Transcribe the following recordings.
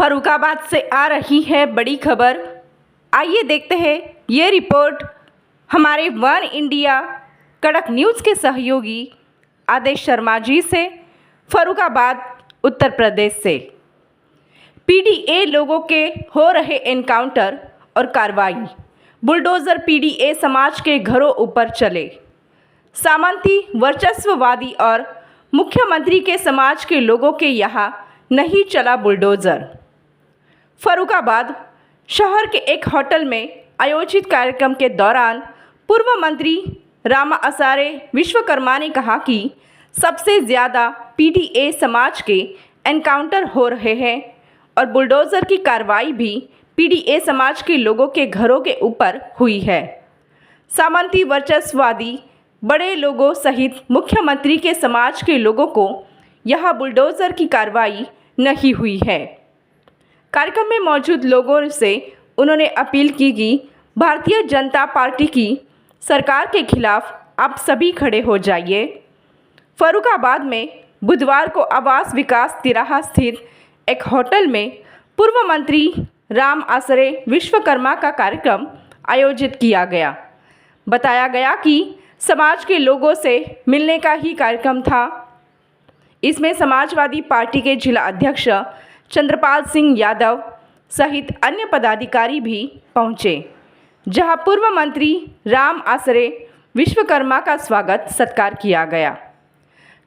फर्रुखाबाद से आ रही है बड़ी खबर। आइए देखते हैं ये रिपोर्ट हमारे वन इंडिया कड़क न्यूज़ के सहयोगी आदेश शर्मा जी से। फर्रुखाबाद उत्तर प्रदेश से पीडीए लोगों के हो रहे एनकाउंटर और कार्रवाई। बुलडोज़र पीडीए समाज के घरों ऊपर चले। सामंती वर्चस्ववादी और मुख्यमंत्री के समाज के लोगों के यहाँ नहीं चला बुलडोज़र। फर्रुखाबाद शहर के एक होटल में आयोजित कार्यक्रम के दौरान पूर्व मंत्री राम आसरे विश्वकर्मा ने कहा कि सबसे ज़्यादा पीडीए समाज के एनकाउंटर हो रहे हैं और बुलडोज़र की कार्रवाई भी पीडीए समाज के लोगों के घरों के ऊपर हुई है। सामंती वर्चस्ववादी बड़े लोगों सहित मुख्यमंत्री के समाज के लोगों को यह बुलडोज़र की कार्रवाई नहीं हुई है। कार्यक्रम में मौजूद लोगों से उन्होंने अपील की कि भारतीय जनता पार्टी की सरकार के खिलाफ आप सभी खड़े हो जाइए। फर्रुखाबाद में बुधवार को आवास विकास तिराहा स्थित एक होटल में पूर्व मंत्री राम आसरे विश्वकर्मा का कार्यक्रम आयोजित किया गया। बताया गया कि समाज के लोगों से मिलने का ही कार्यक्रम था। इसमें समाजवादी पार्टी के जिला अध्यक्ष चंद्रपाल सिंह यादव सहित अन्य पदाधिकारी भी पहुंचे, जहां पूर्व मंत्री राम आसरे विश्वकर्मा का स्वागत सत्कार किया गया।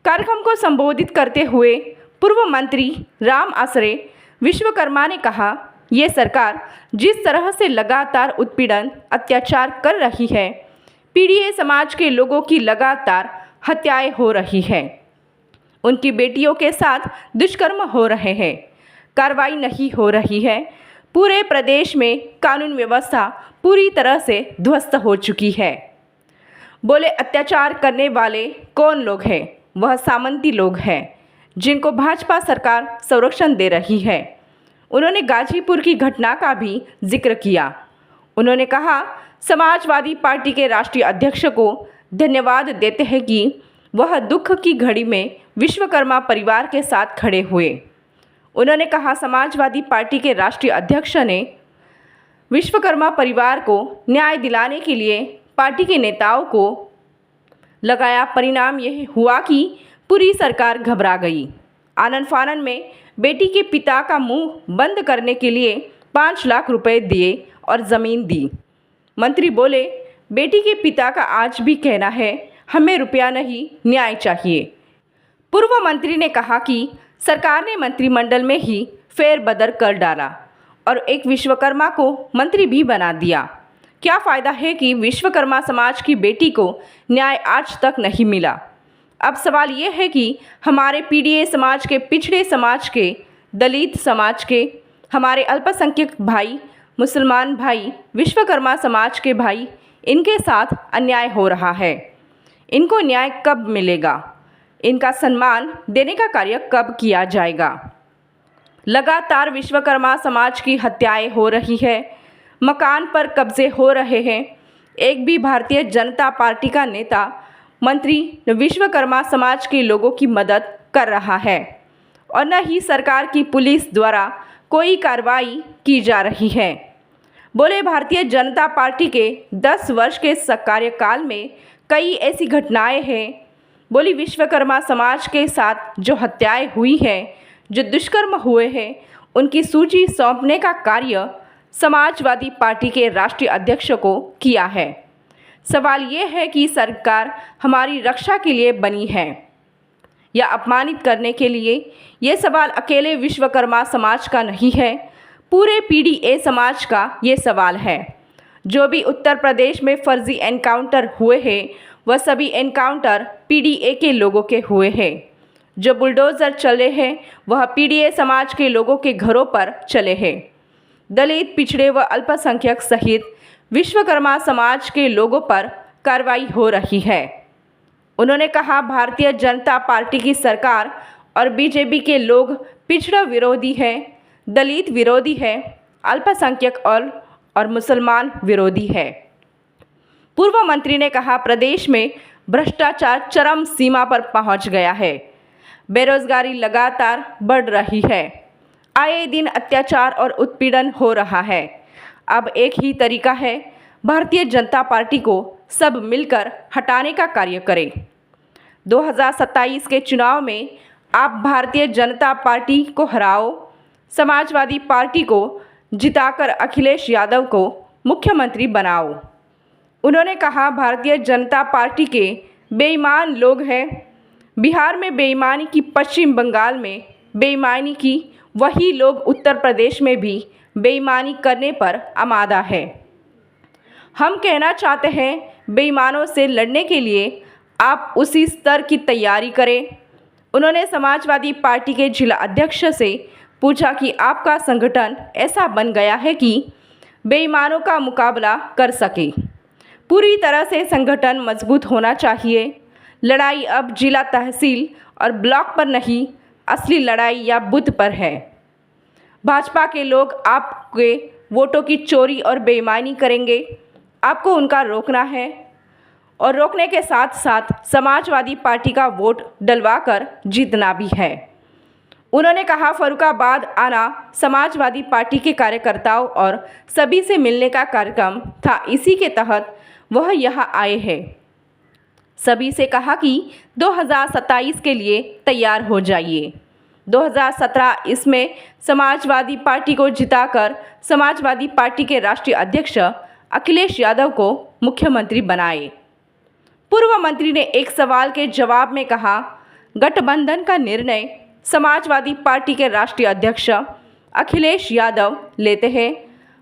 कार्यक्रम को संबोधित करते हुए पूर्व मंत्री राम आसरे विश्वकर्मा ने कहा, ये सरकार जिस तरह से लगातार उत्पीड़न अत्याचार कर रही है, पीडीए समाज के लोगों की लगातार हत्याएं हो रही हैं, उनकी बेटियों के साथ दुष्कर्म हो रहे हैं, कार्रवाई नहीं हो रही है। पूरे प्रदेश में कानून व्यवस्था पूरी तरह से ध्वस्त हो चुकी है। बोले अत्याचार करने वाले कौन लोग हैं? वह सामंती लोग हैं जिनको भाजपा सरकार संरक्षण दे रही है। उन्होंने गाजीपुर की घटना का भी जिक्र किया। उन्होंने कहा, समाजवादी पार्टी के राष्ट्रीय अध्यक्ष को धन्यवाद देते हैं कि वह दुख की घड़ी में विश्वकर्मा परिवार के साथ खड़े हुए। उन्होंने कहा, समाजवादी पार्टी के राष्ट्रीय अध्यक्ष ने विश्वकर्मा परिवार को न्याय दिलाने के लिए पार्टी के नेताओं को लगाया। परिणाम यह हुआ कि पूरी सरकार घबरा गई। आनन फानन में बेटी के पिता का मुंह बंद करने के लिए 5 लाख रुपए दिए और ज़मीन दी। मंत्री बोले, बेटी के पिता का आज भी कहना है, हमें रुपया नहीं, न्याय चाहिए। पूर्व मंत्री ने कहा कि सरकार ने मंत्रिमंडल में ही फेरबदल कर डाला और एक विश्वकर्मा को मंत्री भी बना दिया। क्या फ़ायदा है कि विश्वकर्मा समाज की बेटी को न्याय आज तक नहीं मिला। अब सवाल ये है कि हमारे पीडीए समाज के, पिछड़े समाज के, दलित समाज के, हमारे अल्पसंख्यक भाई, मुसलमान भाई, विश्वकर्मा समाज के भाई, इनके साथ अन्याय हो रहा है। इनको न्याय कब मिलेगा? इनका सम्मान देने का कार्य कब किया जाएगा? लगातार विश्वकर्मा समाज की हत्याएं हो रही है, मकान पर कब्जे हो रहे हैं। एक भी भारतीय जनता पार्टी का नेता, मंत्री विश्वकर्मा समाज के लोगों की मदद कर रहा है और न ही सरकार की पुलिस द्वारा कोई कार्रवाई की जा रही है। बोले, भारतीय जनता पार्टी के 10 वर्ष के कार्यकाल में कई ऐसी घटनाएं हैं। बोली, विश्वकर्मा समाज के साथ जो हत्याएं हुई हैं, जो दुष्कर्म हुए हैं, उनकी सूची सौंपने का कार्य समाजवादी पार्टी के राष्ट्रीय अध्यक्ष को किया है। सवाल ये है कि सरकार हमारी रक्षा के लिए बनी है या अपमानित करने के लिए? ये सवाल अकेले विश्वकर्मा समाज का नहीं है, पूरे पीडीए समाज का ये सवाल है। जो भी उत्तर प्रदेश में फर्जी एनकाउंटर हुए हैं, वह सभी एनकाउंटर पीडीए के लोगों के हुए हैं। जो बुलडोज़र चले हैं, वह पीडीए समाज के लोगों के घरों पर चले हैं। दलित, पिछड़े व अल्पसंख्यक सहित विश्वकर्मा समाज के लोगों पर कार्रवाई हो रही है। उन्होंने कहा, भारतीय जनता पार्टी की सरकार और बीजेपी के लोग पिछड़ा विरोधी है, दलित विरोधी है, अल्पसंख्यक और मुसलमान विरोधी है। पूर्व मंत्री ने कहा, प्रदेश में भ्रष्टाचार चरम सीमा पर पहुंच गया है। बेरोजगारी लगातार बढ़ रही है। आए दिन अत्याचार और उत्पीड़न हो रहा है। अब एक ही तरीका है, भारतीय जनता पार्टी को सब मिलकर हटाने का कार्य करें। 2027 के चुनाव में आप भारतीय जनता पार्टी को हराओ, समाजवादी पार्टी को जिताकर अखिलेश यादव को मुख्यमंत्री बनाओ। उन्होंने कहा, भारतीय जनता पार्टी के बेईमान लोग हैं। बिहार में बेईमानी की, पश्चिम बंगाल में बेईमानी की, वही लोग उत्तर प्रदेश में भी बेईमानी करने पर आमादा है। हम कहना चाहते हैं, बेईमानों से लड़ने के लिए आप उसी स्तर की तैयारी करें। उन्होंने समाजवादी पार्टी के जिला अध्यक्ष से पूछा कि आपका संगठन ऐसा बन गया है कि बेईमानों का मुकाबला कर सके। पूरी तरह से संगठन मजबूत होना चाहिए। लड़ाई अब जिला, तहसील और ब्लॉक पर नहीं, असली लड़ाई या बूथ पर है। भाजपा के लोग आपके वोटों की चोरी और बेईमानी करेंगे। आपको उनका रोकना है और रोकने के साथ साथ समाजवादी पार्टी का वोट डलवाकर जीतना भी है। उन्होंने कहा, फर्रुखाबाद आना समाजवादी पार्टी के कार्यकर्ताओं और सभी से मिलने का कार्यक्रम था। इसी के तहत वह यहाँ आए हैं। सभी से कहा कि 2027 के लिए तैयार हो जाइए। 2017 इसमें समाजवादी पार्टी को जिताकर समाजवादी पार्टी के राष्ट्रीय अध्यक्ष अखिलेश यादव को मुख्यमंत्री बनाए। पूर्व मंत्री ने एक सवाल के जवाब में कहा, गठबंधन का निर्णय समाजवादी पार्टी के राष्ट्रीय अध्यक्ष अखिलेश यादव लेते हैं।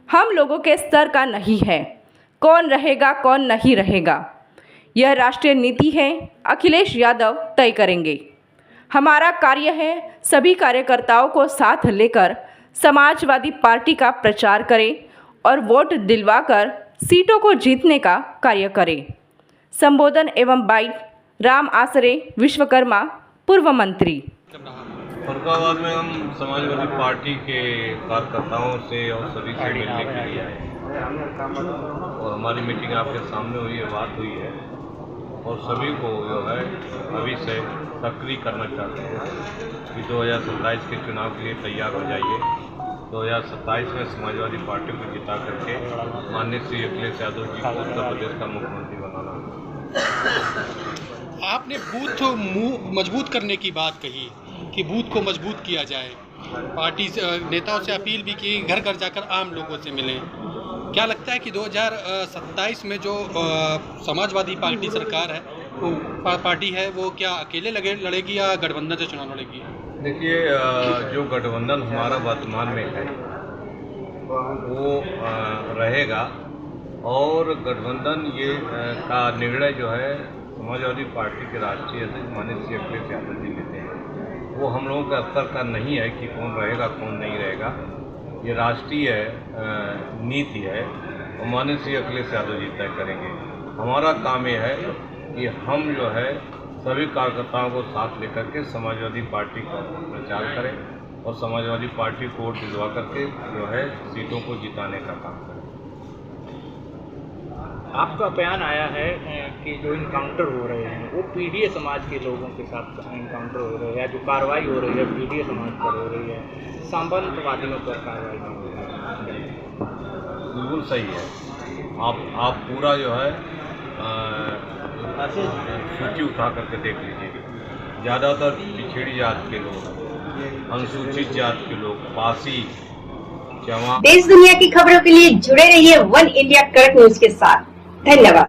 हम लोगों के स्तर का नहीं है। कौन रहेगा, कौन नहीं रहेगा, यह राष्ट्रीय नीति है, अखिलेश यादव तय करेंगे। हमारा कार्य है सभी कार्यकर्ताओं को साथ लेकर समाजवादी पार्टी का प्रचार करें और वोट दिलवाकर सीटों को जीतने का कार्य करें। संबोधन एवं बाइट, राम आसरे विश्वकर्मा, पूर्व मंत्री। फर्रुखाबाद में हम समाजवादी पार्टी के कार्यकर्ताओं से और सभी से मिलने के लिए आए और हमारी मीटिंग आपके सामने हुई है, बात हुई है और सभी को जो है अभी से सक्रिय करना चाहते हैं कि 2027 के चुनाव के लिए तैयार हो जाइए। 2027 में समाजवादी पार्टी को जिता करके माननीय श्री अखिलेश यादव जी को उत्तर प्रदेश का मुख्यमंत्री बनाना। आपने बूथ मजबूत करने की बात कही कि बूथ को मजबूत किया जाए। पार्टी नेताओं से अपील भी की, घर घर जाकर आम लोगों से मिलें। क्या लगता है कि 2027 में जो समाजवादी पार्टी सरकार है, वो पार्टी है, वो क्या अकेले लड़ेगी या गठबंधन से चुनाव लड़ेगी? देखिए, जो गठबंधन हमारा वर्तमान में है वो रहेगा और गठबंधन ये का निर्णय जो है समाजवादी पार्टी के राष्ट्रीय अध्यक्ष माननीय श्री अखिलेश यादव जी लेते हैं। वो हम लोगों का स्तर का नहीं है कि कौन रहेगा कौन नहीं रहेगा। ये राष्ट्रीय नीति है और माननीय श्री अखिलेश यादव जी तय करेंगे। हमारा काम ये है कि हम जो है सभी कार्यकर्ताओं को साथ लेकर के समाजवादी पार्टी का प्रचार करें और समाजवादी पार्टी को वोट दिलवा करके जो है सीटों को जिताने का काम करें। आपका बयान आया है कि जो इनकाउंटर हो रहे हैं वो पीढ़ी समाज के लोगों के साथ इनकाउंटर हो रहे हैं, जो कार्रवाई हो रही है पीढ़ी समाज पर हो रही है, सांबंतवादियों पर कार्रवाई नहीं हो रही है। बिल्कुल सही है। आप पूरा जो है सूची उठा करके देख लीजिए। ज़्यादातर पिछड़ी जात के लोग, अनुसूचित जात के लोग, पासी, जवान। देश दुनिया की खबरों के लिए जुड़े रहिए वन इंडिया कड़क न्यूज के साथ। धन्यवाद।